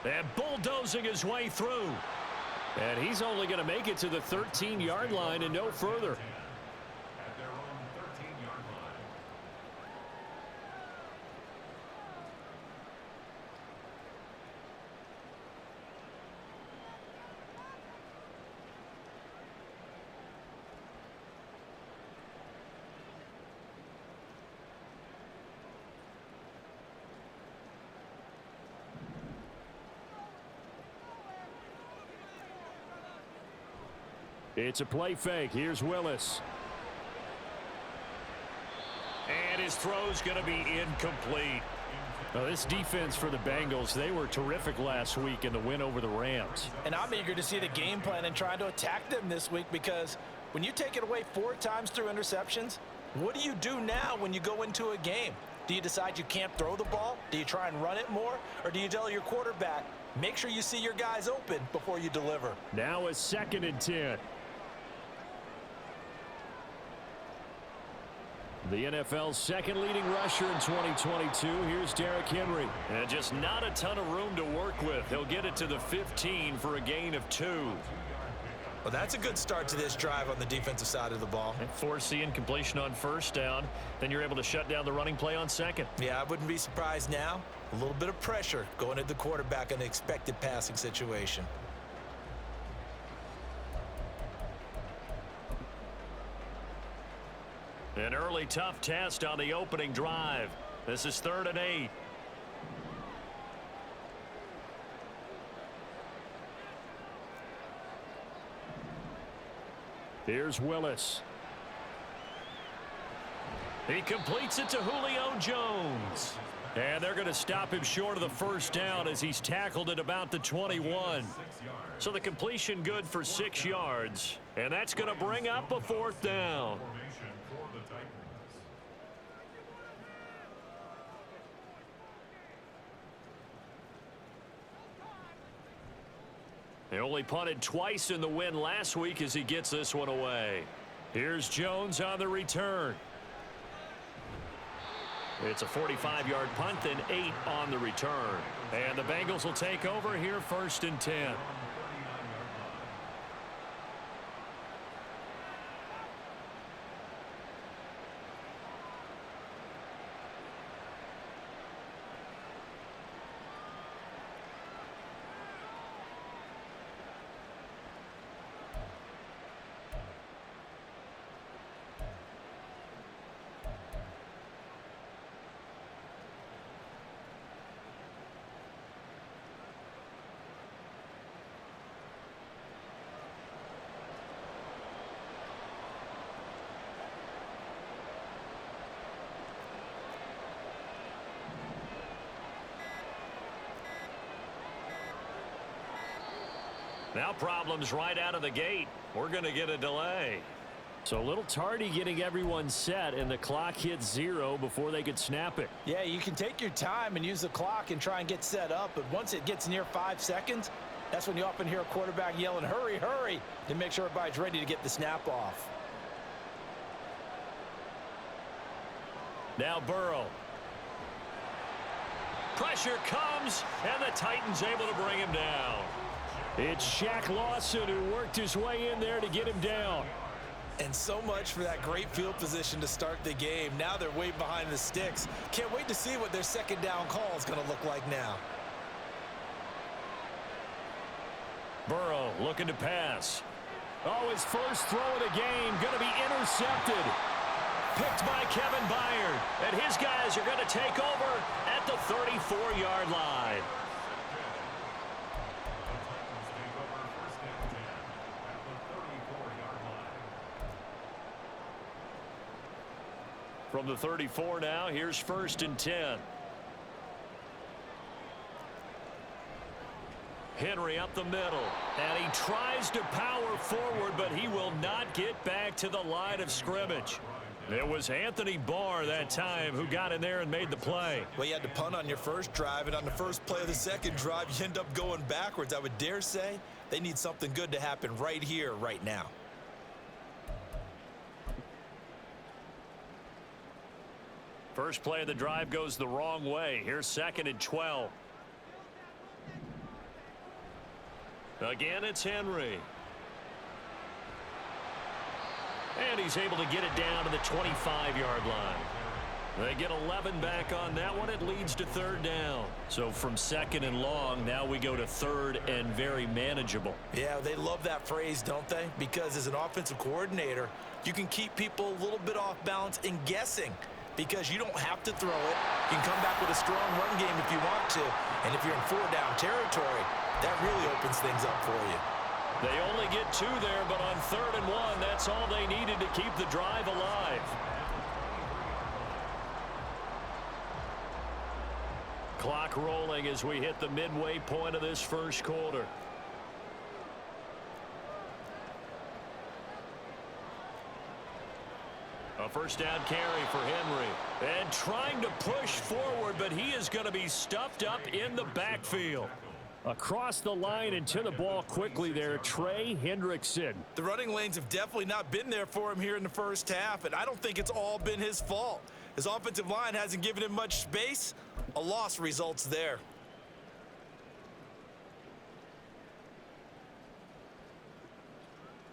And bulldozing his way through. And he's only going to make it to the 13-yard line and no further. At their own 13-yard line. It's a play fake. Here's Willis. And his throw's going to be incomplete. Now, this defense for the Bengals, they were terrific last week in the win over the Rams. And I'm eager to see the game plan and trying to attack them this week, because when you take it away 4 times through interceptions, what do you do now when you go into a game? Do you decide you can't throw the ball? Do you try and run it more? Or do you tell your quarterback, make sure you see your guys open before you deliver? Now a 2nd and 10. The NFL's second leading rusher in 2022. Here's Derrick Henry. And just not a ton of room to work with. He'll get it to the 15 for a gain of 2. Well, that's a good start to this drive on the defensive side of the ball. And forcing incompletion on 1st down. Then you're able to shut down the running play on 2nd. Yeah, I wouldn't be surprised now. A little bit of pressure going at the quarterback in an expected passing situation. An early tough test on the opening drive. This is 3rd and 8. Here's Willis. He completes it to Julio Jones. And they're going to stop him short of the 1st down as he's tackled at about the 21. So the completion good for 6 yards. And that's going to bring up a 4th down. They only punted twice in the win last week as he gets this one away. Here's Jones on the return. It's a 45-yard punt, then 8 on the return. And the Bengals will take over here 1st and 10. Now problems right out of the gate. We're going to get a delay. So a little tardy getting everyone set, and the clock hits 0 before they could snap it. Yeah, you can take your time and use the clock and try and get set up, but once it gets near 5 seconds, that's when you often hear a quarterback yelling, hurry, hurry, to make sure everybody's ready to get the snap off. Now Burrow. Pressure comes, and the Titans able to bring him down. It's Shaq Lawson who worked his way in there to get him down. And so much for that great field position to start the game. Now they're way behind the sticks. Can't wait to see what their 2nd down call is going to look like now. Burrow looking to pass. Oh, his first throw of the game going to be intercepted. Picked by Kevin Byard. And his guys are going to take over at the 34-yard line. From the 34 now, here's 1st and 10. Henry up the middle, and he tries to power forward, but he will not get back to the line of scrimmage. It was Anthony Barr that time who got in there and made the play. Well, you had to punt on your first drive, and on the first play of the 2nd drive, you end up going backwards. I would dare say they need something good to happen right here, right now. First play of the drive goes the wrong way. Here's 2nd and 12. Again, it's Henry. And he's able to get it down to the 25-yard line. They get 11 back on that one. It leads to third down. So from second and long, now we go to third and very manageable. Yeah, they love that phrase, don't they? Because as an offensive coordinator, you can keep people a little bit off balance and guessing because you don't have to throw it. You can come back with a strong run game if you want to. And if you're in four-down territory, that really opens things up for you. They only get two there, but on third and one, that's all they needed to keep the drive alive. Clock rolling as we hit the midway point of this first quarter. A first down carry for Henry. And trying to push forward, but he is going to be stuffed up in the backfield. Across the line and to the ball quickly there, Trey Hendrickson. The running lanes have definitely not been there for him here in the first half, and I don't think it's all been his fault. His offensive line hasn't given him much space. A loss results there.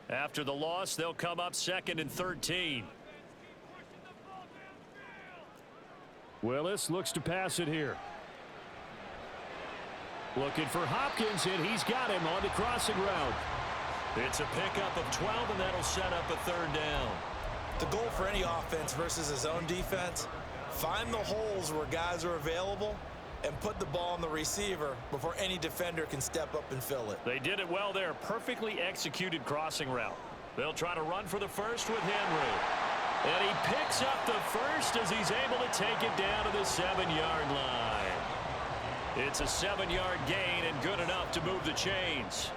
After the loss, they'll come up second and 13. Willis looks to pass it here. Looking for Hopkins, and he's got him on the crossing route. It's a pickup of 12, and that'll set up a third down. The goal for any offense versus his own defense, find the holes where guys are available and put the ball on the receiver before any defender can step up and fill it. They did it well there. Perfectly executed crossing route. They'll try to run for the first with Henry. And he picks up the first as he's able to take it down to the 7-yard line. It's a 7-yard gain and good enough to move the chains.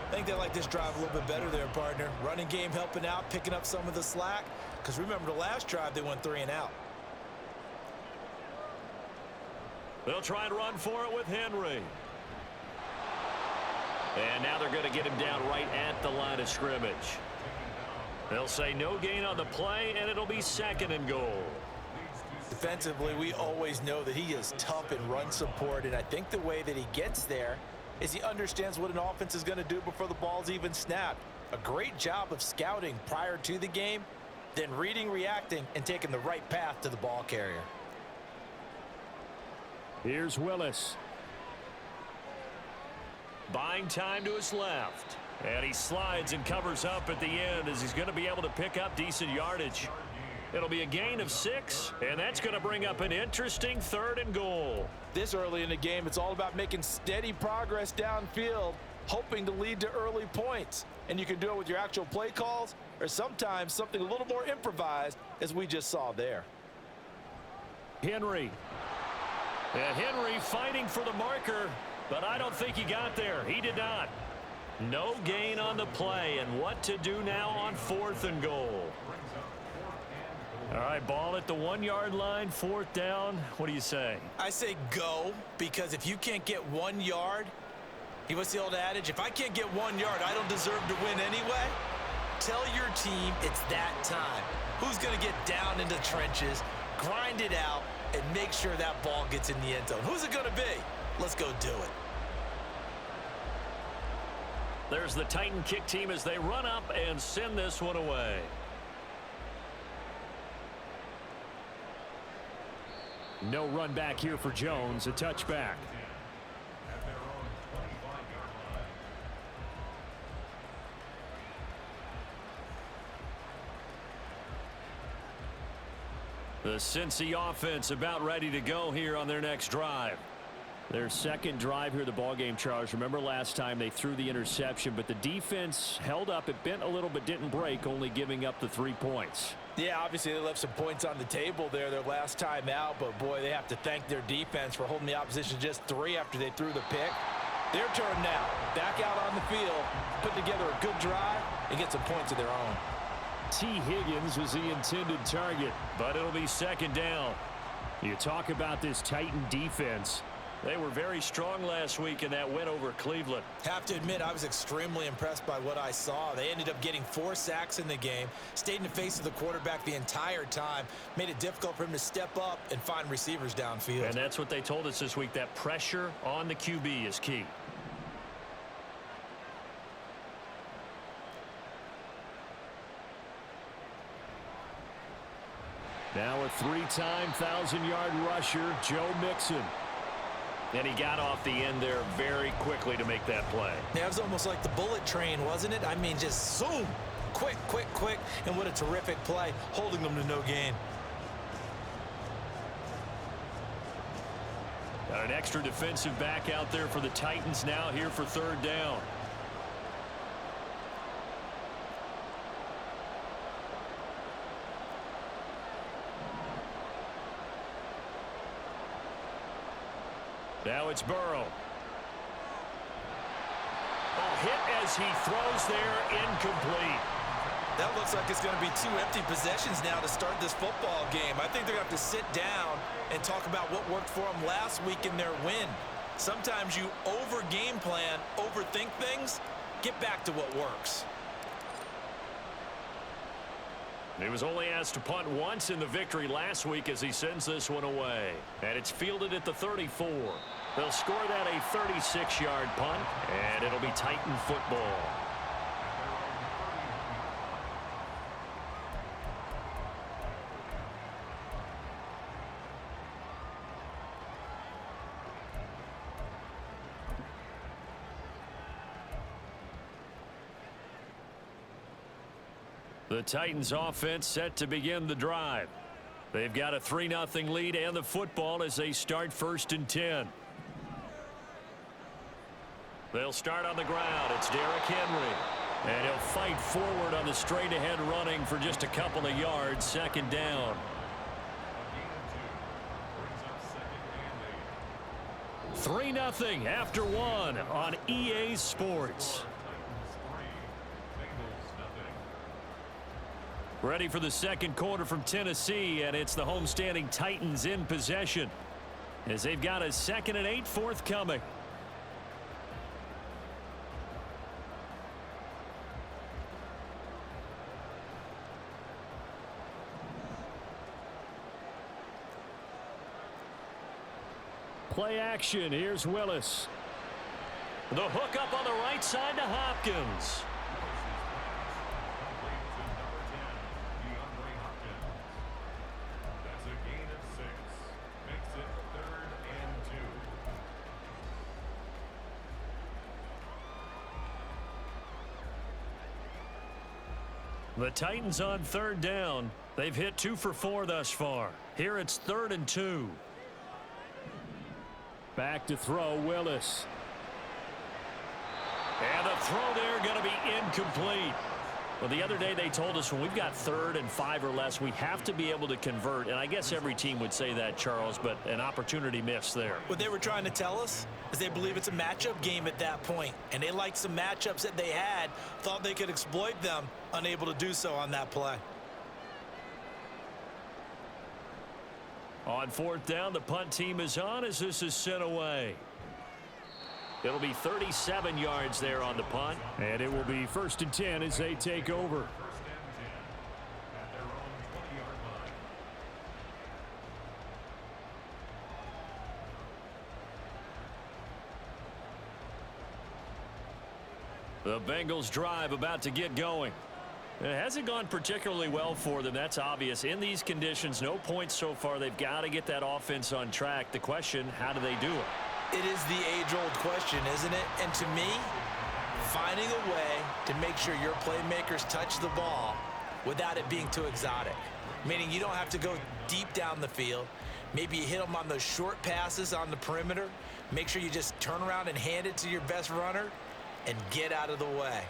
I think they like this drive a little bit better there, partner. Running game helping out, picking up some of the slack. Because remember the last drive, they went 3 and out. They'll try and run for it with Henry. And now they're going to get him down right at the line of scrimmage. They'll say no gain on the play, and it'll be second and goal. Defensively, we always know that he is tough in run support, and I think the way that he gets there is he understands what an offense is going to do before the ball's even snapped. A great job of scouting prior to the game, then reading, reacting, and taking the right path to the ball carrier. Here's Willis. Buying time to his left. And he slides and covers up at the end as he's going to be able to pick up decent yardage. It'll be a gain of 6, and that's going to bring up an interesting third and goal. This early in the game, it's all about making steady progress downfield, hoping to lead to early points. And you can do it with your actual play calls or sometimes something a little more improvised, as we just saw there. Henry. And Henry fighting for the marker, but I don't think he got there. He did not. No gain on the play, and what to do now on 4th and goal. All right, ball at the 1-yard line, 4th down. What do you say? I say go, because if you can't get 1 yard, what's the old adage? If I can't get 1 yard, I don't deserve to win anyway. Tell your team it's that time. Who's going to get down into the trenches, grind it out, and make sure that ball gets in the end zone? Who's it going to be? Let's go do it. There's the Titan kick team as they run up and send this one away. No run back here for Jones, a touchback. The Cincy offense about ready to go here on their next drive. Their second drive here, the ballgame, Charles. Remember last time they threw the interception, but the defense held up. It bent a little but didn't break, only giving up the 3 points. Yeah, obviously they left some points on the table there their last time out, but boy, they have to thank their defense for holding the opposition just 3 after they threw the pick. Their turn now. Back out on the field, put together a good drive, and get some points of their own. T. Higgins was the intended target, but it'll be second down. You talk about this Titan defense. They were very strong last week in that win over Cleveland. Have to admit, I was extremely impressed by what I saw. They ended up getting 4 sacks in the game, stayed in the face of the quarterback the entire time, made it difficult for him to step up and find receivers downfield. And that's what they told us this week, that pressure on the QB is key. Now a three-time 1,000-yard rusher, Joe Mixon. And he got off the end there very quickly to make that play. Yeah, it was almost like the bullet train, wasn't it? I mean, just zoom. Quick, quick, quick. And what a terrific play, holding them to no gain. Got an extra defensive back out there for the Titans now here for third down. Now it's Burrow. Oh, hit as he throws there, incomplete. That looks like it's going to be 2 empty possessions now to start this football game. I think they're going to have to sit down and talk about what worked for them last week in their win. Sometimes you over-game plan, overthink things. Get back to what works. He was only asked to punt once in the victory last week as he sends this one away. And it's fielded at the 34. They'll score that a 36-yard punt, and it'll be Titan football. The Titans offense set to begin the drive. They've got a 3-0 lead and the football as they start 1st and 10. They'll start on the ground. It's Derrick Henry. And he'll fight forward on the straight ahead running for just a couple of yards. 2nd down. 3-0 after 1 on EA Sports. Ready for the second quarter from Tennessee, and it's the homestanding Titans in possession as they've got a 2nd and 8 forthcoming. Play action. Here's Willis. The hook up on the right side to Hopkins. The Titans on 3rd down. They've hit 2 for 4 thus far. Here it's 3rd and 2. Back to throw, Willis. And the throw there going to be incomplete. Well, the other day they told us when we've got 3rd and 5 or less, we have to be able to convert. And I guess every team would say that, Charles, but an opportunity missed there. What they were trying to tell us is they believe it's a matchup game at that point. And they liked some matchups that they had, thought they could exploit them, unable to do so on that play. On 4th down, the punt team is on as this is sent away. It'll be 37 yards there on the punt. And it will be 1st and 10 as they take over. The Bengals drive about to get going. It hasn't gone particularly well for them. That's obvious. In these conditions, no points so far. They've got to get that offense on track. The question, how do they do it? It is the age-old question, isn't it? And to me, finding a way to make sure your playmakers touch the ball without it being too exotic. Meaning you don't have to go deep down the field. Maybe you hit them on those short passes on the perimeter. Make sure you just turn around and hand it to your best runner and get out of the way.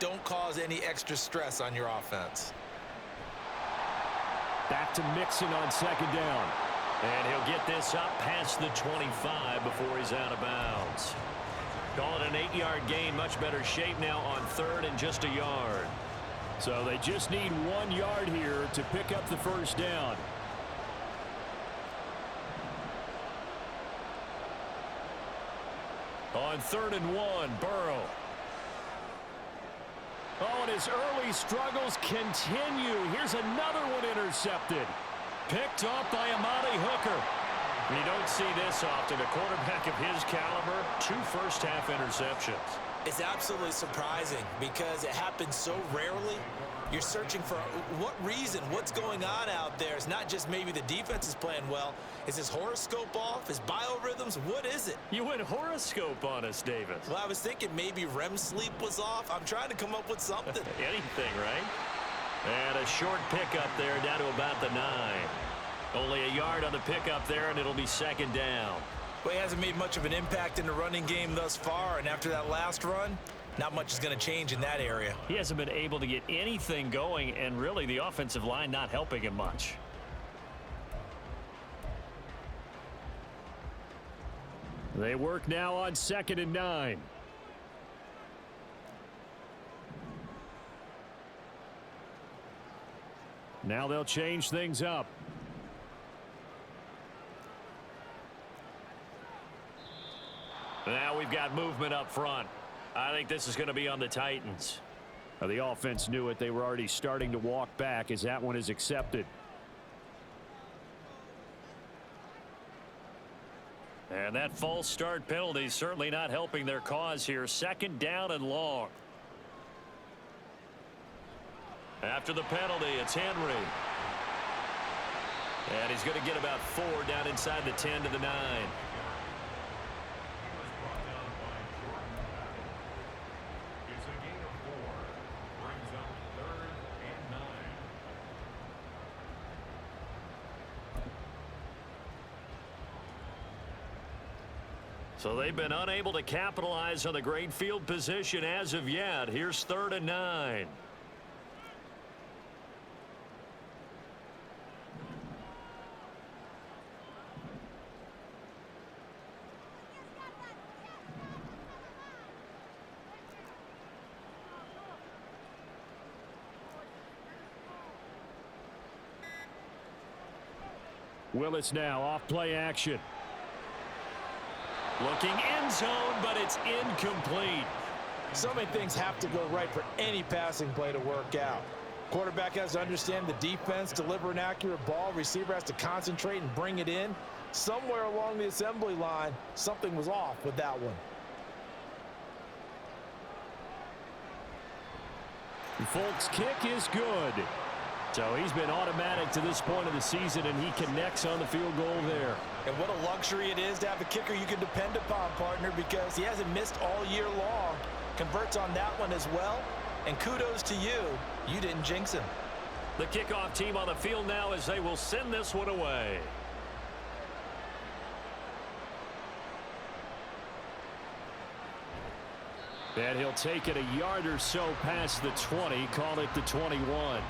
Don't cause any extra stress on your offense. Back to Mixon on 2nd down. And he'll get this up past the 25 before he's out of bounds. Call it an 8-yard gain. Much better shape now on 3rd and just a yard. So they just need 1 yard here to pick up the 1st down. On 3rd and 1, Burrow. Oh, and his early struggles continue. Here's another one intercepted. Picked off by Amani Hooker. You don't see this often. A quarterback of his caliber, 2 first-half interceptions. It's absolutely surprising because it happens so rarely. You're searching for what reason, what's going on out there. It's not just maybe the defense is playing well. Is his horoscope off? His biorhythms? What is it? You went horoscope on us, Davis. Well, I was thinking maybe REM sleep was off. I'm trying to come up with something. Anything, right? And a short pickup there down to about the 9. Only a yard on the pickup there, and it'll be second down. Well, he hasn't made much of an impact in the running game thus far, and after that last run, not much is going to change in that area. He hasn't been able to get anything going, and really the offensive line not helping him much. They work now on 2nd and 9. Now they'll change things up. Now we've got movement up front. I think this is going to be on the Titans. The offense knew it. They were already starting to walk back as that one is accepted. And that false start penalty is certainly not helping their cause here. 2nd down and long. After the penalty, it's Henry. And he's going to get about 4 down inside the 10 to the 9. So they've been unable to capitalize on the great field position as of yet. Here's 3rd and 9. Willis now off play action. Looking end zone, but it's incomplete. So many things have to go right for any passing play to work out. Quarterback has to understand the defense, deliver an accurate ball. Receiver has to concentrate and bring it in. Somewhere along the assembly line, something was off with that one. Folks' kick is good. So he's been automatic to this point of the season, and he connects on the field goal there. And what a luxury it is to have a kicker you can depend upon, partner, because he hasn't missed all year long. Converts on that one as well. And kudos to you. You didn't jinx him. The kickoff team on the field now as they will send this one away. And he'll take it a yard or so past the 20, call it the 21.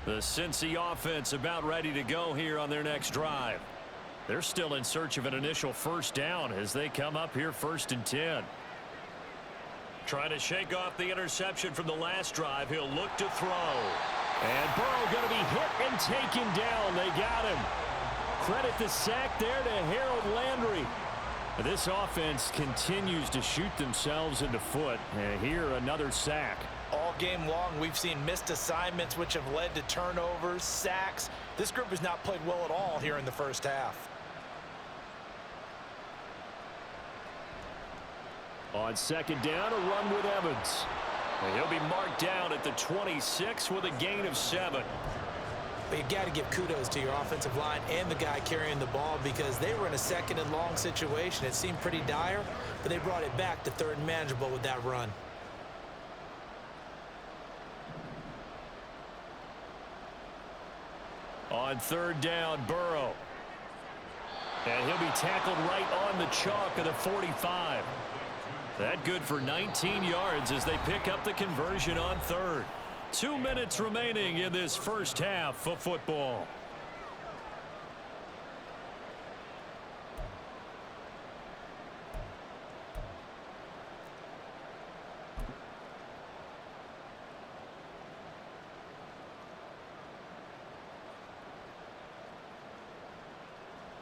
The Cincy offense about ready to go here on their next drive. They're still in search of an initial first down as they come up here 1st and 10. Trying to shake off the interception from the last drive. He'll look to throw. And Burrow going to be hit and taken down. They got him. Credit the sack there to Harold Landry. This offense continues to shoot themselves in the foot. And here another sack. All game long, we've seen missed assignments which have led to turnovers, sacks. This group has not played well at all here in the first half. On 2nd down, a run with Evans. And he'll be marked down at the 26 with a gain of 7. But you got to give kudos to your offensive line and the guy carrying the ball because they were in a 2nd and long situation. It seemed pretty dire, but they brought it back to 3rd and manageable with that run. On 3rd down, Burrow. And he'll be tackled right on the chalk of the 45. That good for 19 yards as they pick up the conversion on 3rd. 2 minutes remaining in this first half of football.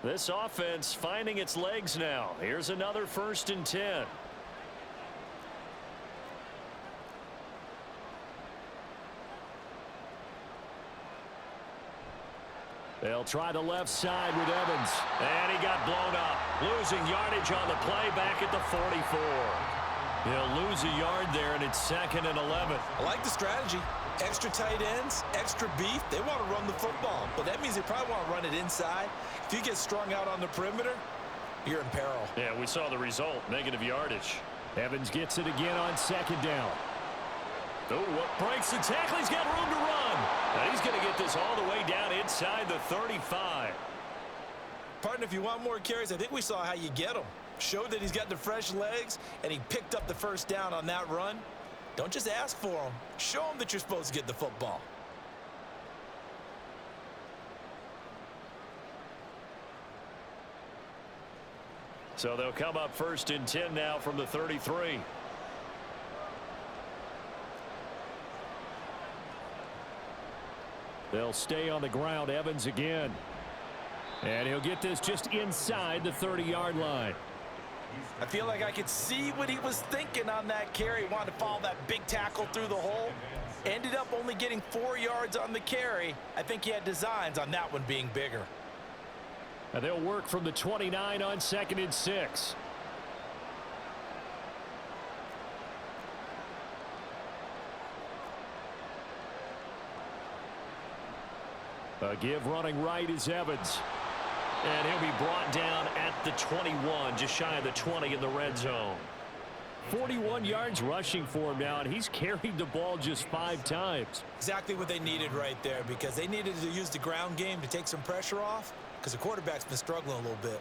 This offense finding its legs now. Here's another 1st and 10. They'll try the left side with Evans. And he got blown up. Losing yardage on the play back at the 44. He'll lose a yard there, and it's 2nd and 11. I like the strategy. Extra tight ends, extra beef. They want to run the football, but that means they probably want to run it inside. If you get strung out on the perimeter, you're in peril. Yeah, we saw the result, negative yardage. Evans gets it again on 2nd down. Oh, what breaks the tackle? He's got room to run. And he's going to get this all the way down inside the 35. Partner, if you want more carries, I think we saw how you get them. Showed that he's got the fresh legs, and he picked up the first down on that run. Don't just ask for them. Show them that you're supposed to get the football. So they'll come up 1st and 10 now from the 33. They'll stay on the ground. Evans again. And he'll get this just inside the 30-yard line. I feel like I could see what he was thinking on that carry. Wanted to follow that big tackle through the hole. Ended up only getting 4 yards on the carry. I think he had designs on that one being bigger. And they'll work from the 29 on 2nd and 6. A give running right is Evans. And he'll be brought down at the 21, just shy of the 20 in the red zone. 41 yards rushing for him now, and he's carried the ball just 5 times. Exactly what they needed right there, because they needed to use the ground game to take some pressure off, because the quarterback's been struggling a little bit.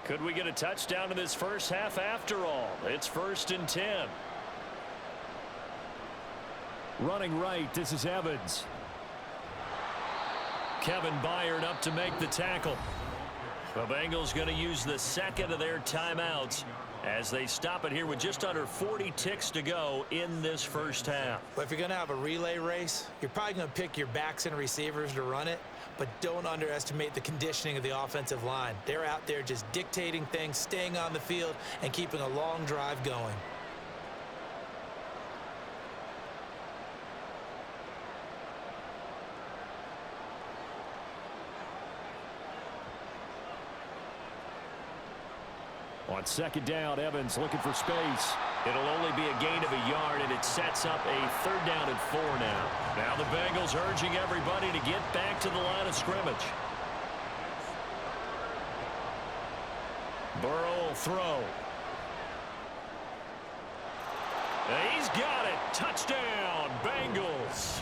Could we get a touchdown in this first half after all? It's 1st and 10. Running right, this is Evans. Kevin Byard up to make the tackle. The Bengals going to use the 2nd of their timeouts as they stop it here with just under 40 ticks to go in this first half. But if you're going to have a relay race, you're probably going to pick your backs and receivers to run it, but don't underestimate the conditioning of the offensive line. They're out there just dictating things, staying on the field, and keeping a long drive going. On 2nd down, Evans looking for space. It'll only be a gain of a yard, and it sets up a 3rd down and 4 now. Now the Bengals urging everybody to get back to the line of scrimmage. Burrow will throw. And he's got it. Touchdown, Bengals.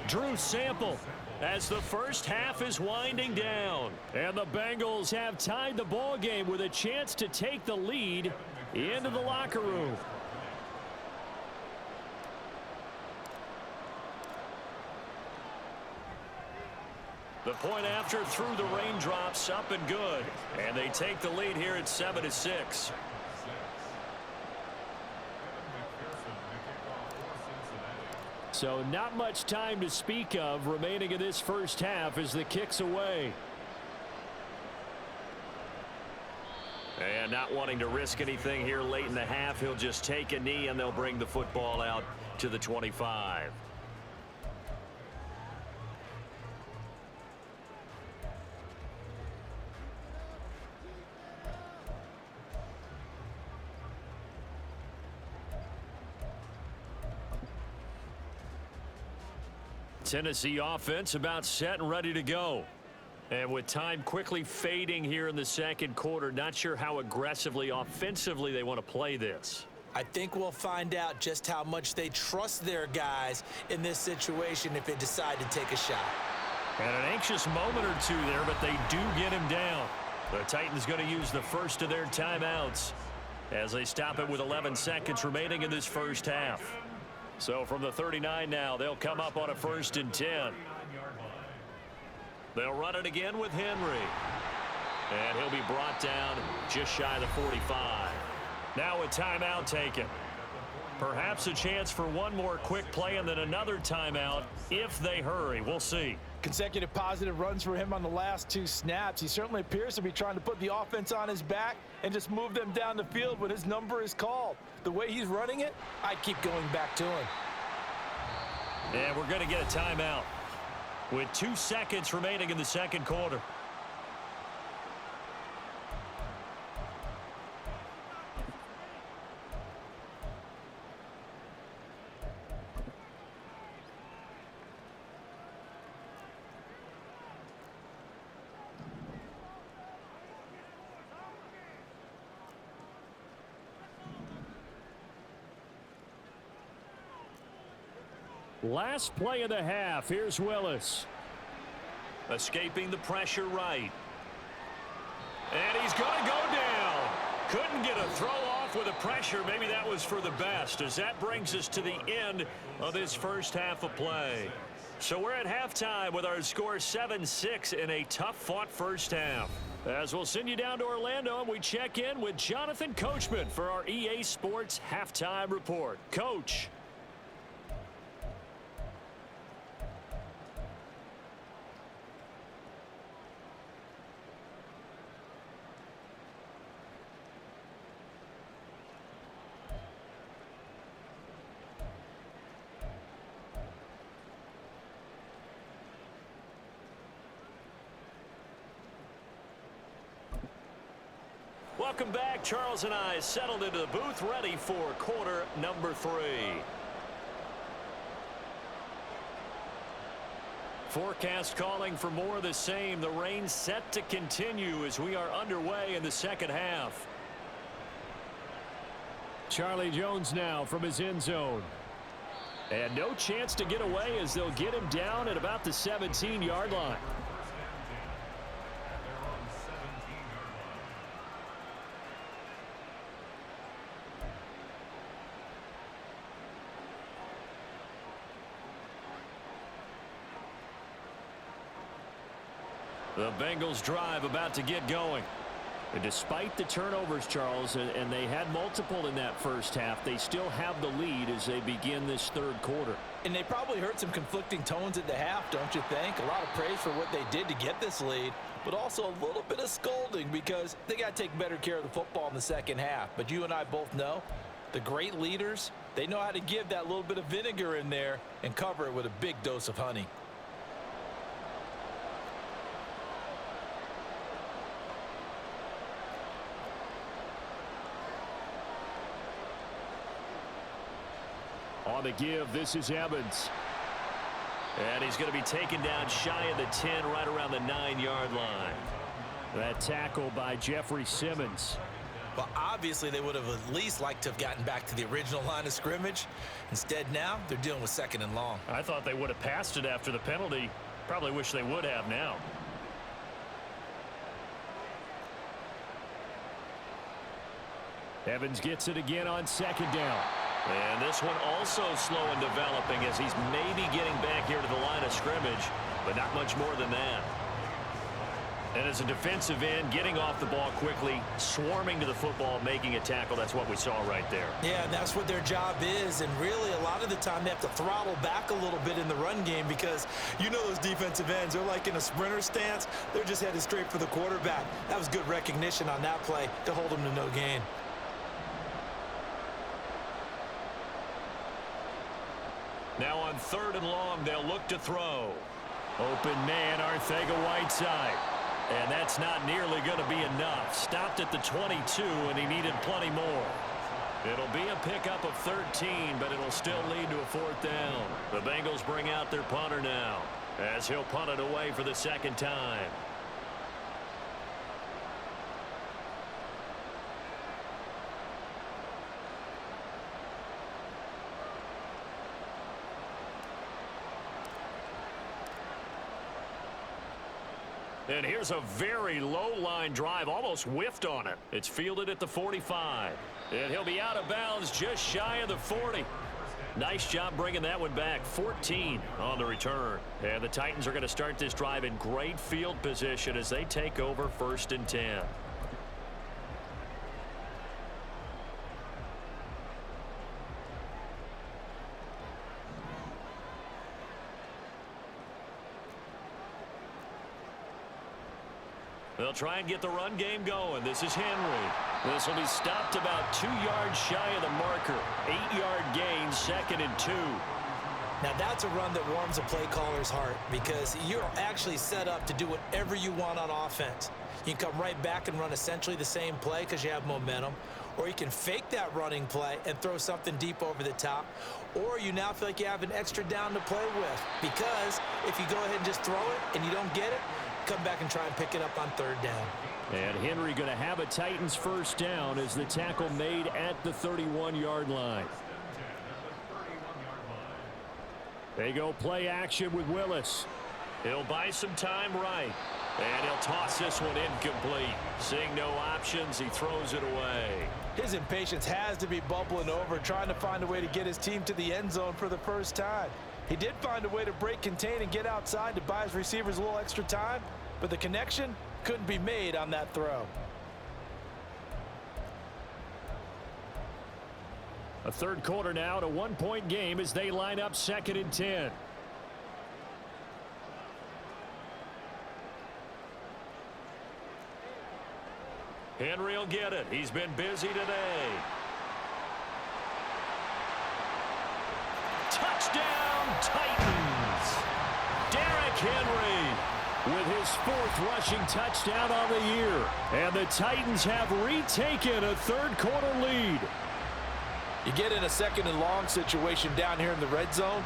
Drew Sample as the first half is winding down. And the Bengals have tied the ball game with a chance to take the lead into the locker room. The point after through the raindrops, up and good. And they take the lead here at 7-6. So not much time to speak of remaining in this first half as the kick's away. And not wanting to risk anything here late in the half, he'll just take a knee and they'll bring the football out to the 25. Tennessee offense about set and ready to go. And with time quickly fading here in the 2nd quarter, not sure how aggressively, offensively they want to play this. I think we'll find out just how much they trust their guys in this situation if they decide to take a shot. And an anxious moment or two there, but they do get him down. The Titans going to use the first of their timeouts as they stop it with 11 seconds remaining in this first half. So from the 39 now, they'll come up on a 1st and 10. They'll run it again with Henry. And he'll be brought down just shy of the 45. Now a timeout taken. Perhaps a chance for one more quick play and then another timeout if they hurry. We'll see. Consecutive positive runs for him on the last 2 snaps. He certainly appears to be trying to put the offense on his back and just move them down the field when his number is called. The way he's running it, I keep going back to him. And we're going to get a timeout. with 2 seconds remaining in the second quarter. Last play of the half. Here's Willis. Escaping the pressure right. And he's going to go down. Couldn't get a throw off with the pressure. Maybe that was for the best, as that brings us to the end of this first half of play. So we're at halftime with our score 7-6 in a tough-fought first half. As we'll send you down to Orlando, and we check in with Jonathan Coachman for our EA Sports Halftime Report. Coach. Welcome back. Charles and I settled into the booth, ready for quarter number 3. Forecast calling for more of the same. The rain set to continue as we are underway in the second half. Charlie Jones now from his end zone. And no chance to get away as they'll get him down at about the 17-yard line. The Bengals drive about to get going. And despite the turnovers, Charles, and they had multiple in that first half, they still have the lead as they begin this third quarter. And they probably heard some conflicting tones at the half, don't you think? A lot of praise for what they did to get this lead, but also a little bit of scolding because they got to take better care of the football in the second half. But you and I both know the great leaders, they know how to give that little bit of vinegar in there and cover it with a big dose of honey. On the give, this is Evans. And he's going to be taken down shy of the 10, right around the 9-yard line. That tackle by Jeffrey Simmons. Well, obviously they would have at least liked to have gotten back to the original line of scrimmage. Instead now, they're dealing with second and long. I thought they would have passed it after the penalty. Probably wish they would have now. Evans gets it again on second down. And this one also slow in developing as he's maybe getting back here to the line of scrimmage, but not much more than that. And as a defensive end, getting off the ball quickly, swarming to the football, making a tackle, that's what we saw right there. Yeah, that's what their job is, and really a lot of the time they have to throttle back a little bit in the run game because you know those defensive ends, they're like in a sprinter stance, they're just headed straight for the quarterback. That was good recognition on that play to hold them to no gain. Now on third and long, they'll look to throw. Open man, Arcega-Whiteside. And that's not nearly going to be enough. Stopped at the 22, and he needed plenty more. It'll be a pickup of 13, but it'll still lead to a fourth down. The Bengals bring out their punter now, as he'll punt it away for the second time. And here's a very low-line drive, almost whiffed on it. It's fielded at the 45. And he'll be out of bounds just shy of the 40. Nice job bringing that one back. 14 on the return. And the Titans are going to start this drive in great field position as they take over 1st and 10. They'll try and get the run game going. This is Henry. This will be stopped about 2 yards shy of the marker. 8-yard gain, 2nd and 2. Now that's a run that warms a play caller's heart because you're actually set up to do whatever you want on offense. You can come right back and run essentially the same play because you have momentum, or you can fake that running play and throw something deep over the top, or you now feel like you have an extra down to play with because if you go ahead and just throw it and you don't get it, come back and try and pick it up on third down. And Henry going to have a Titans first down as the tackle made at the 31-yard line. They go play action with Willis. He'll buy some time right. And he'll toss this one incomplete. Seeing no options, he throws it away. His impatience has to be bubbling over, trying to find a way to get his team to the end zone for the first time. He did find a way to break contain and get outside to buy his receivers a little extra time, but the connection couldn't be made on that throw. A third quarter now, a one-point game as they line up 2nd and 10. Henry will get it. He's been busy today. Touchdown, Titans! Derrick Henry with his 4th rushing touchdown on the year. And the Titans have retaken a third quarter lead. You get in a 2nd and long situation down here in the red zone,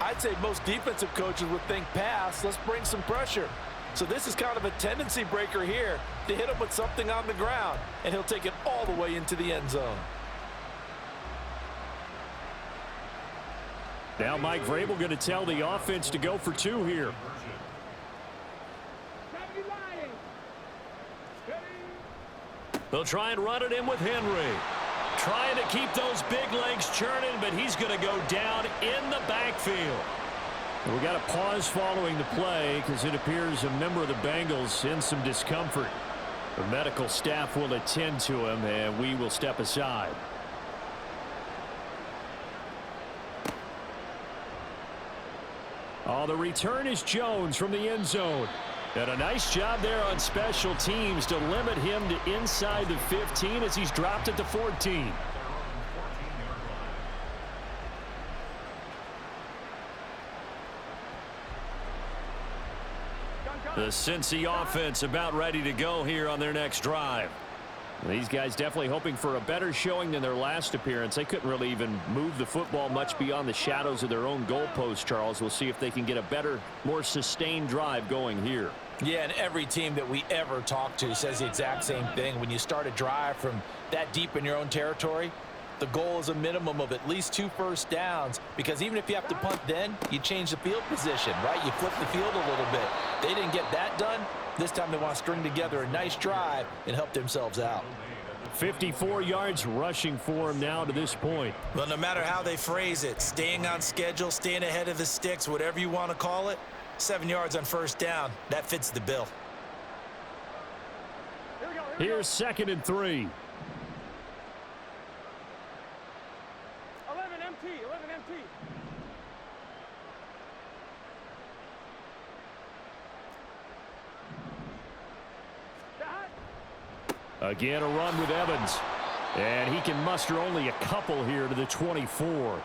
I'd say most defensive coaches would think pass, let's bring some pressure. So this is kind of a tendency breaker here to hit him with something on the ground, and he'll take it all the way into the end zone. Now Mike Vrabel going to tell the offense to go for 2 here. They'll try and run it in with Henry. Trying to keep those big legs churning, but he's going to go down in the backfield. We got a pause following the play because it appears a member of the Bengals in some discomfort. The medical staff will attend to him, and we will step aside. Oh, the return is Jones from the end zone. And a nice job there on special teams to limit him to inside the 15 as he's dropped at the 14. The Cincy offense about ready to go here on their next drive. These guys definitely hoping for a better showing than their last appearance. They couldn't really even move the football much beyond the shadows of their own goalpost, Charles. We'll see if they can get a better, more sustained drive going here. Yeah, and every team that we ever talk to says the exact same thing. When you start a drive from that deep in your own territory, the goal is a minimum of at least 2 first downs, because even if you have to punt then, you change the field position, right? You flip the field a little bit. They didn't get that done. This time they want to string together a nice drive and help themselves out. 54 yards rushing for him now to this point. Well, no matter how they phrase it, staying on schedule, staying ahead of the sticks, whatever you want to call it, 7 yards on first down, that fits the bill. Here's 2nd and 3. 11 MT, 11 MT. Again, a run with Evans. And he can muster only a couple here to the 24.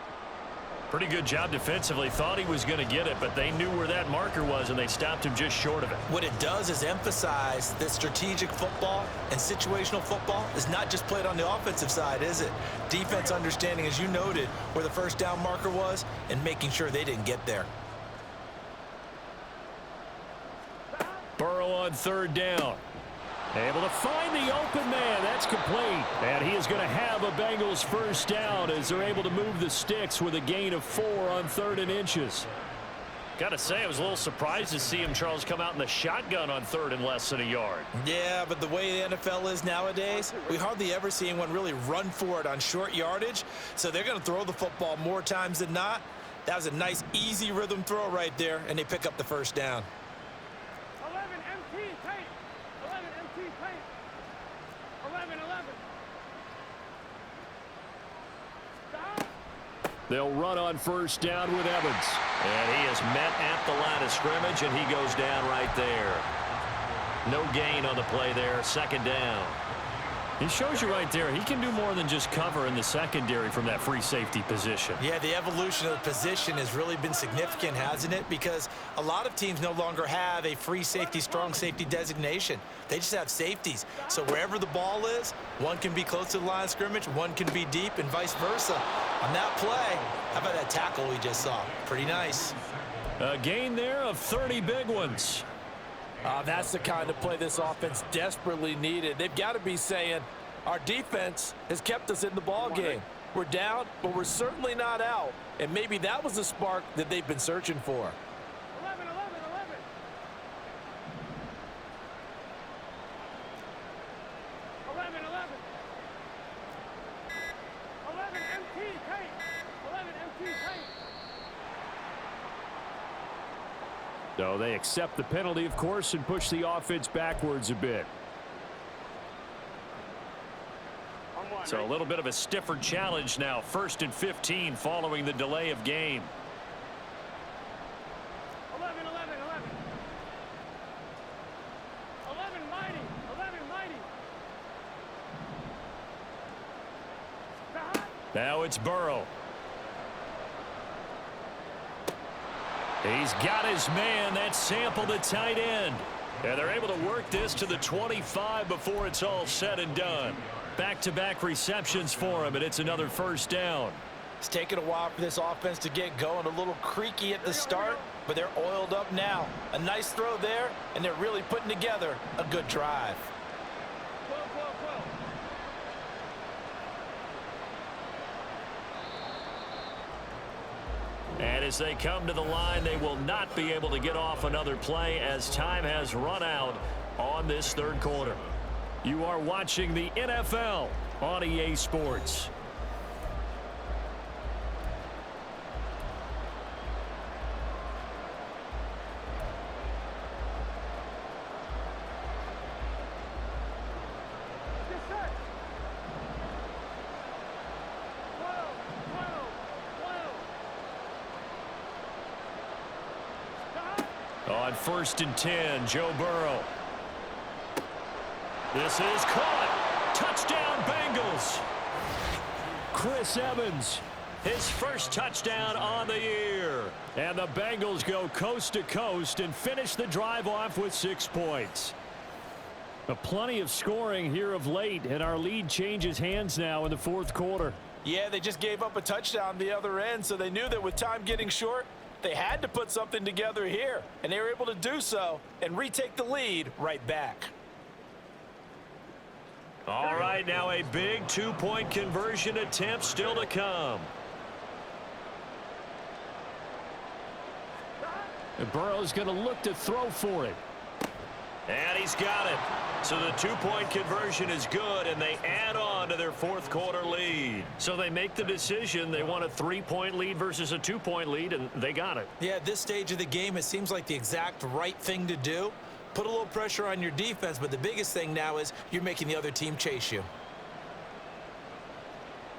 Pretty good job defensively. Thought he was going to get it, but they knew where that marker was, and they stopped him just short of it. What it does is emphasize that strategic football and situational football is not just played on the offensive side, is it? Defense understanding, as you noted, where the first down marker was and making sure they didn't get there. Burrow on 3rd down. Able to find the open man. That's complete. And he is going to have a Bengals first down as they're able to move the sticks with a gain of 4 on 3rd and inches. Got to say, I was a little surprised to see him, Charles, come out in the shotgun on 3rd and less than a yard. Yeah, but the way the NFL is nowadays, we hardly ever see anyone really run for it on short yardage. So they're going to throw the football more times than not. That was a nice, easy rhythm throw right there, and they pick up the first down. 11 MT, tight. 11 MT, tight. 11, 11. Stop. They'll run on first down with Evans. And he is met at the line of scrimmage, and he goes down right there. No gain on the play there, 2nd down. It shows you right there, he can do more than just cover in the secondary from that free safety position. Yeah, the evolution of the position has really been significant, hasn't it? Because a lot of teams no longer have a free safety, strong safety designation. They just have safeties. So wherever the ball is, one can be close to the line of scrimmage, one can be deep, and vice versa. On that play, how about that tackle we just saw? Pretty nice. A gain there of 30 big ones. That's the kind of play this offense desperately needed. They've got to be saying, our defense has kept us in the ball game. We're down, but we're certainly not out. And maybe that was the spark that they've been searching for. 11, 11, 11. 11, 11. 11 MT paint. 11 MT paint. So they accept the penalty, of course, and push the offense backwards a bit. So a little bit of a stiffer challenge now. 1st and 15 following the delay of game. 11, 11, 11. 11 mighty. 11 mighty. Now it's Burrow. He's got his man. That's Sample, the tight end. And they're able to work this to the 25 before it's all said and done. Back-to-back receptions for him, and it's another first down. It's taken a while for this offense to get going. A little creaky at the start, but they're oiled up now. A nice throw there, and they're really putting together a good drive. 12, 12, 12. And as they come to the line, they will not be able to get off another play as time has run out on this third quarter. You are watching the NFL on EA Sports. Get set. 12, 12, 12. On 1st and 10, Joe Burrow. This is caught. Touchdown, Bengals. Chris Evans, his first touchdown on the year. And the Bengals go coast to coast and finish the drive off with 6 points. Plenty of scoring here of late, and our lead changes hands now in the 4th quarter. Yeah, they just gave up a touchdown the other end, so they knew that with time getting short, they had to put something together here, and they were able to do so and retake the lead right back. All right, now a big 2-point conversion attempt still to come. And Burrow's going to look to throw for it. And he's got it. So the 2-point conversion is good, and they add on to their 4th quarter lead. So they make the decision. They want a 3-point lead versus a 2-point lead, and they got it. Yeah, at this stage of the game, it seems like the exact right thing to do. Put a little pressure on your defense, but the biggest thing now is you're making the other team chase you.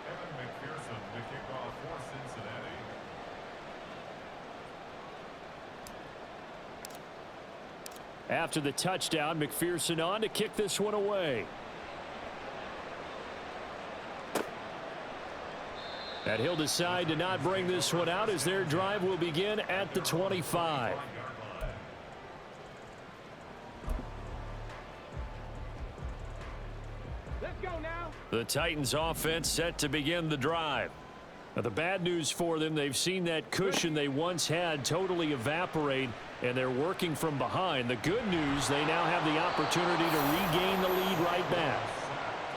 Evan McPherson to kick off for Cincinnati. After the touchdown, McPherson on to kick this one away. And he'll decide to not bring this one out as their drive will begin at the 25. Let's go now. The Titans offense set to begin the drive. Now, the bad news for them, they've seen that cushion they once had totally evaporate, and they're working from behind. The good news, they now have the opportunity to regain the lead right back.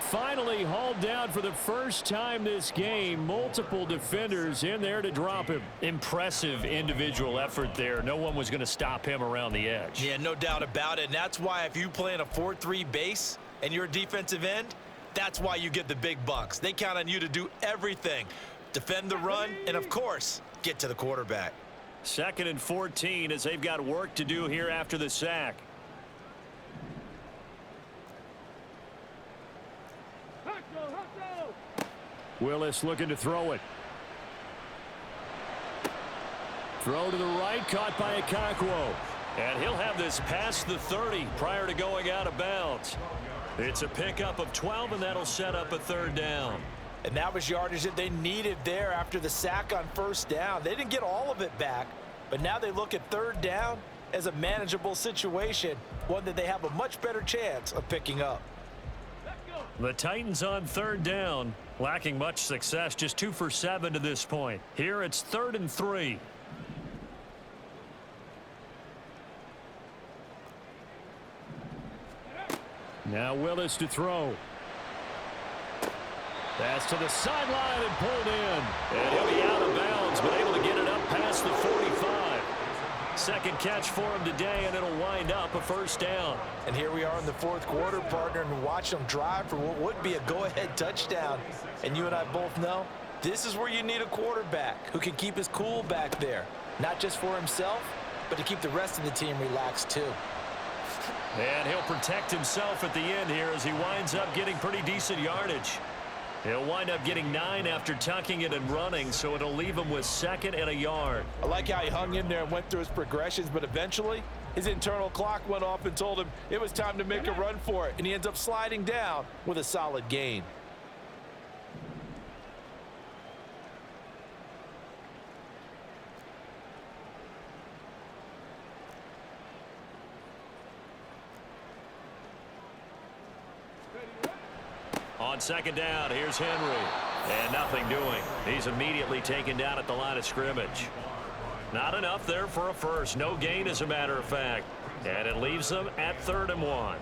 Finally hauled down for the first time this game. Multiple defenders in there to drop him. Impressive individual effort there. No one was going to stop him around the edge. Yeah, no doubt about it. And that's why if you play in a 4-3 base and you're a defensive end, that's why you get the big bucks. They count on you to do everything. Defend the run, and of course, get to the quarterback. 2nd and 14 as they've got work to do here after the sack. Willis looking to throw it. Throw to the right, caught by Okonkwo. And he'll have this past the 30 prior to going out of bounds. It's a pickup of 12, and that'll set up a third down. And that was yardage that they needed there after the sack on first down. They didn't get all of it back, but now they look at third down as a manageable situation, one that they have a much better chance of picking up. The Titans on third down, lacking much success, just 2 for 7 to this point. Here it's 3rd and 3. Now Willis to throw. Pass to the sideline and pulled in. And he'll be out of bounds, but able to get it up past the 45. Second catch for him today, and it'll wind up a first down. And here we are in the fourth quarter, partner, and watch them drive for what would be a go-ahead touchdown. And you and I both know this is where you need a quarterback who can keep his cool back there, not just for himself, but to keep the rest of the team relaxed too. And he'll protect himself at the end here as he winds up getting pretty decent yardage. He'll wind up getting 9 after tucking it and running, so it'll leave him with 2nd and a yard. I like how he hung in there and went through his progressions, but eventually his internal clock went off and told him it was time to make a run for it, and he ends up sliding down with a solid gain. On second down, here's Henry. And nothing doing. He's immediately taken down at the line of scrimmage. Not enough there for a first. No gain, as a matter of fact. And it leaves them at 3rd and 1.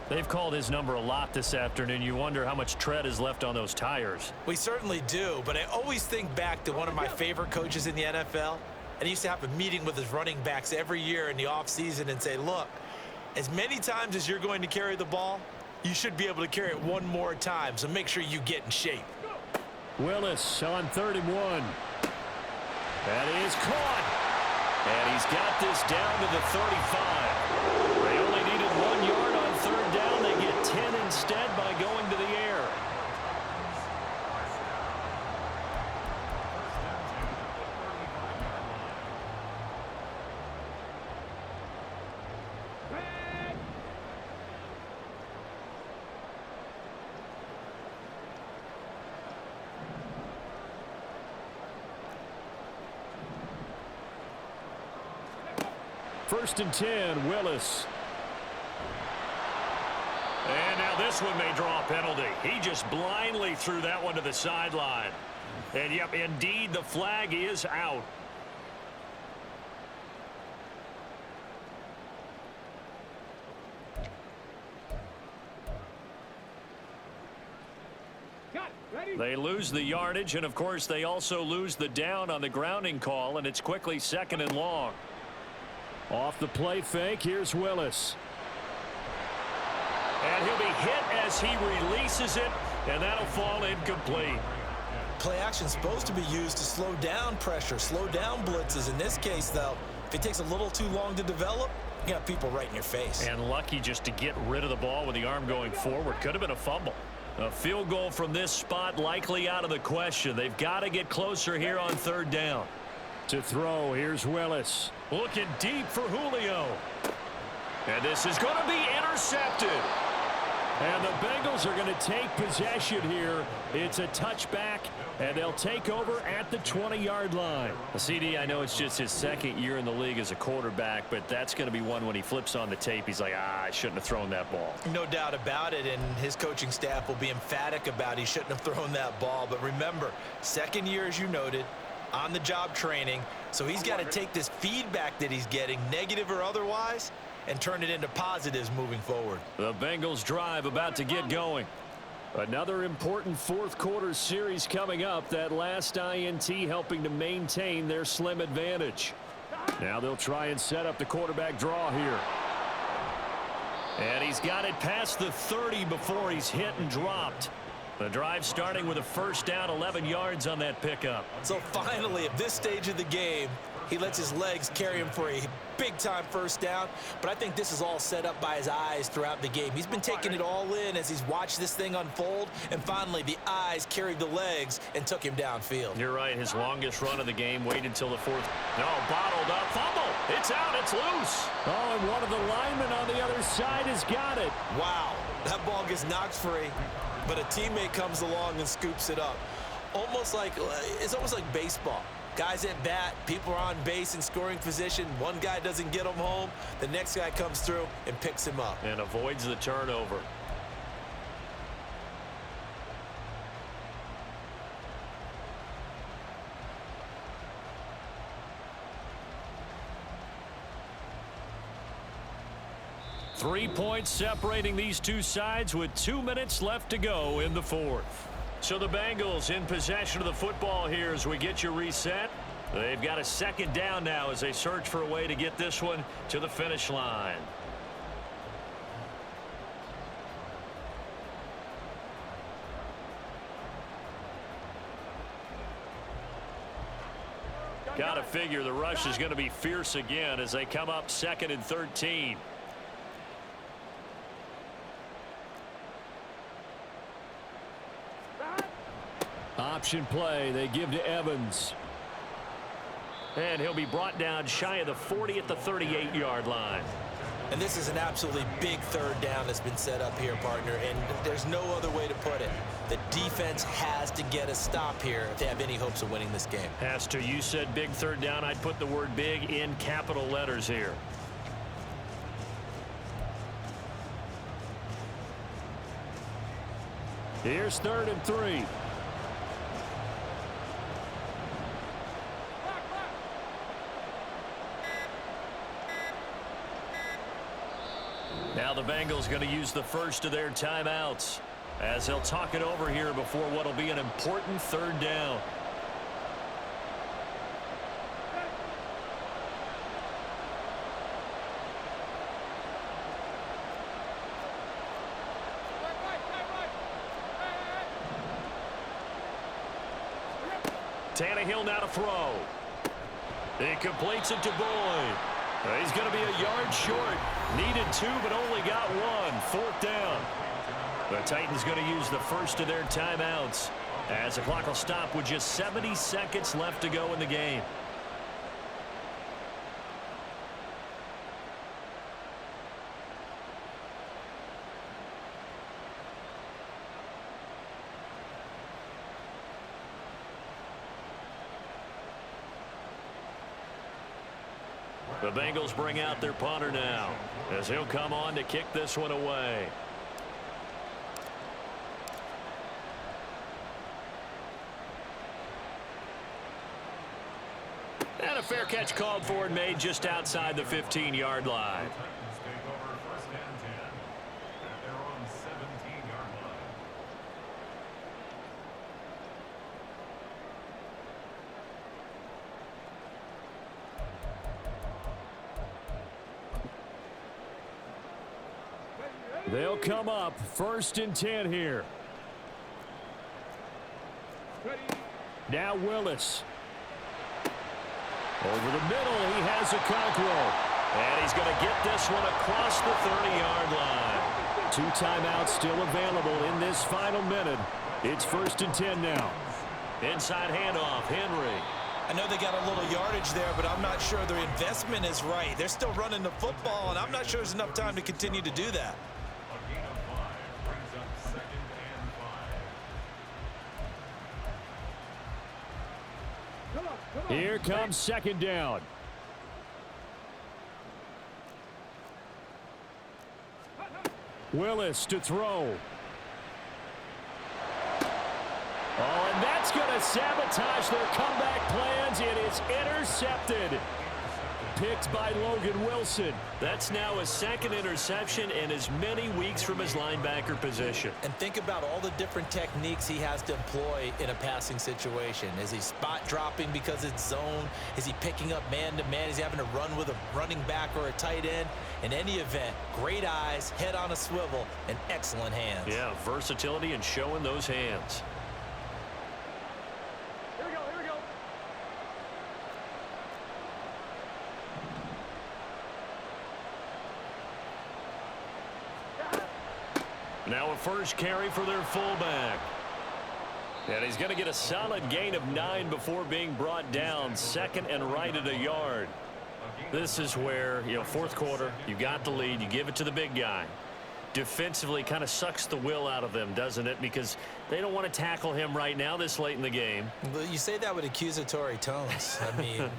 They've called his number a lot this afternoon. You wonder how much tread is left on those tires. We certainly do, but I always think back to one of my favorite coaches in the NFL. And he used to have a meeting with his running backs every year in the offseason and say, look, as many times as you're going to carry the ball, you should be able to carry it one more time, so make sure you get in shape. Willis on 3rd and 1. That is caught. And he's got this down to the 35. They only needed 1 yard on 3rd down. They get 10 instead by going to the air. First and 10, Willis. And now this one may draw a penalty. He just blindly threw that one to the sideline. And, yep, indeed, the flag is out. They lose the yardage, and, of course, they also lose the down on the grounding call, and it's quickly 2nd and long. Off the play fake, here's Willis. And he'll be hit as he releases it, and that'll fall incomplete. Play action is supposed to be used to slow down pressure, slow down blitzes. In this case, though, if it takes a little too long to develop, you got people right in your face. And lucky just to get rid of the ball with the arm going forward. Could have been a fumble. A field goal from this spot likely out of the question. They've got to get closer here on 3rd down. To throw, here's Willis. Looking deep for Julio. And this is going to be intercepted. And the Bengals are going to take possession here. It's a touchback, and they'll take over at the 20-yard line. CD, I know it's just his 2nd year in the league as a quarterback, but that's going to be one when he flips on the tape. He's like, I shouldn't have thrown that ball. No doubt about it, and his coaching staff will be emphatic about he shouldn't have thrown that ball. But remember, 2nd year, as you noted, on-the-job training, so he's got to take this feedback that he's getting, negative or otherwise, and turn it into positives moving forward. The Bengals drive about to get going. Another important fourth quarter series coming up. That last INT helping to maintain their slim advantage. Now they'll try and set up the quarterback draw here. And he's got it past the 30 before he's hit and dropped. The drive starting with a first down, 11 yards on that pickup. So finally, at this stage of the game, he lets his legs carry him for a big-time first down. But I think this is all set up by his eyes throughout the game. He's been taking it all in as he's watched this thing unfold. And finally, the eyes carried the legs and took him downfield. You're right. His longest run of the game waited until the 4th. No, bottled up. Fumble. It's out. It's loose. Oh, and one of the linemen on the other side has got it. Wow, that ball gets knocked free, but a teammate comes along and scoops it up. It's almost like baseball. Guys at bat, people are on base in scoring position. One guy doesn't get him home. The next guy comes through and picks him up. And avoids the turnover. Three points separating these two sides with 2 minutes left to go in the fourth. So the Bengals in possession of the football here as we get you reset. They've got a second down now as they search for a way to get this one to the finish line. Got to figure the rush is going to be fierce again as they come up 2nd and 13. Option play. They give to Evans. And he'll be brought down shy of the 40 at the 38-yard line. And this is an absolutely big third down that's been set up here, partner, and there's no other way to put it. The defense has to get a stop here if they have any hopes of winning this game. Has to. You said big third down. I'd put the word big in capital letters here. Here's 3rd and 3. Now the Bengals going to use the first of their timeouts as they'll talk it over here before what will be an important third down. Tannehill now to throw. He completes it to Boyd. He's going to be a yard short. Needed 2, but only got 1. 4th down. The Titans going to use the first of their timeouts as the clock will stop with just 70 seconds left to go in the game. The Bengals bring out their punter now as he'll come on to kick this one away. And a fair catch called for and made just outside the 15-yard line. Titans take over 1st and 10 at their own 17-yard line. They'll come up 1st and 10 here. Now Willis. Over the middle, he has a conqueror. And he's going to get this one across the 30-yard line. 2 timeouts still available in this final minute. It's 1st and 10 now. Inside handoff, Henry. I know they got a little yardage there, but I'm not sure their investment is right. They're still running the football, and I'm not sure there's enough time to continue to do that. A gain of 5 brings up 2nd and 5. Here comes 2nd down. Willis to throw. Oh, and that's going to sabotage their comeback plans. It is intercepted. Picked by Logan Wilson. That's now his 2nd interception in as many weeks from his linebacker position. And think about all the different techniques he has to employ in a passing situation. Is he spot dropping because it's zone? Is he picking up man-to-man? Is he having to run with a running back or a tight end? In any event, great eyes, head on a swivel, and excellent hands. Yeah, versatility and showing those hands. Here we go, here we go. Now a first carry for their fullback. And he's going to get a solid gain of 9 before being brought down. 2nd and right at a yard. A gain This is where, fourth quarter, you got the lead, you give it to the big guy. Defensively kind of sucks the will out of them, doesn't it? Because they don't want to tackle him right now this late in the game. Well, you say that with accusatory tones. I mean,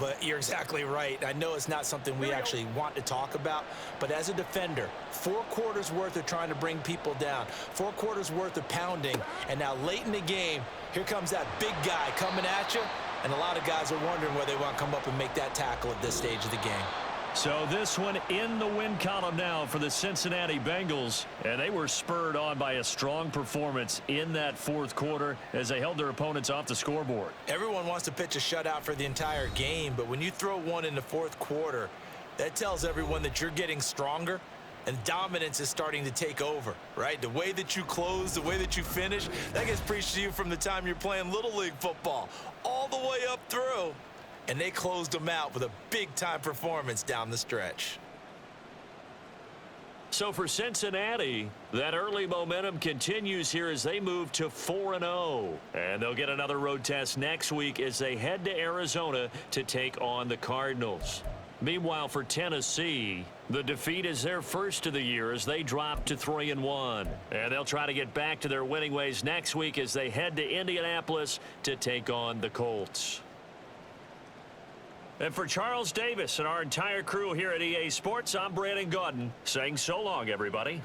but you're exactly right. I know it's not something we actually want to talk about, but as a defender, 4 quarters worth of trying to bring people down, 4 quarters worth of pounding, and now late in the game, here comes that big guy coming at you, and a lot of guys are wondering whether they want to come up and make that tackle at this stage of the game. So this one in the win column now for the Cincinnati Bengals, and they were spurred on by a strong performance in that fourth quarter as they held their opponents off the scoreboard. Everyone wants to pitch a shutout for the entire game, but when you throw one in the fourth quarter, that tells everyone that you're getting stronger and dominance is starting to take over, right? The way that you close, the way that you finish, that gets preached to you from the time you're playing Little League football all the way up through. And they closed them out with a big-time performance down the stretch. So for Cincinnati, that early momentum continues here as they move to 4-0. And they'll get another road test next week as they head to Arizona to take on the Cardinals. Meanwhile, for Tennessee, the defeat is their first of the year as they drop to 3-1. And they'll try to get back to their winning ways next week as they head to Indianapolis to take on the Colts. And for Charles Davis and our entire crew here at EA Sports, I'm Brandon Gaudin saying so long, everybody.